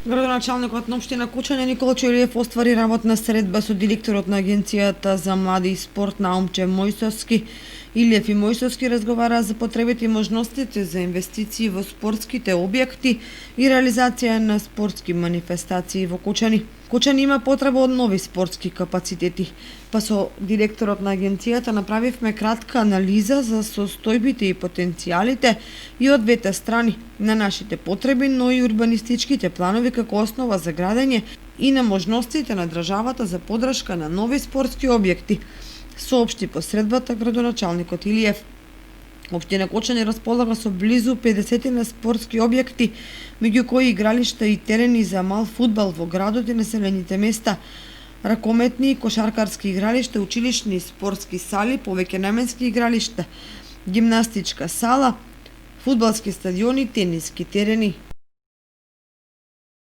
Градоначалникот на општина Кучање Никола Чојлиев оствари работна средба со директорот на Агенцијата за млади и спорт Наумче Мојсовски. Илиев и Мојсовски разговараа за потребите и можностите за инвестиции во спортските објекти и реализација на спортски манифестации во Кучани. Кучани има потреба од нови спортски капацитети, па со директорот на агенцијата направивме кратка анализа за состојбите и потенцијалите и од двете страни на нашите потреби, но и урбанистичките планови како основа за градење и на можностите на државата за поддршка на нови спортски објекти, соопшти по средбата градоначалникот Илиев. Општина Кочани располага со близу 50 на спортски објекти, меѓу кои игралишта и терени за мал фудбал во градот и населените места, ракометни и кошаркарски игралишта, училишни и спортски сали, повеќе наменски игралишта, гимнастичка сала, фудбалски стадиони, тениски терени,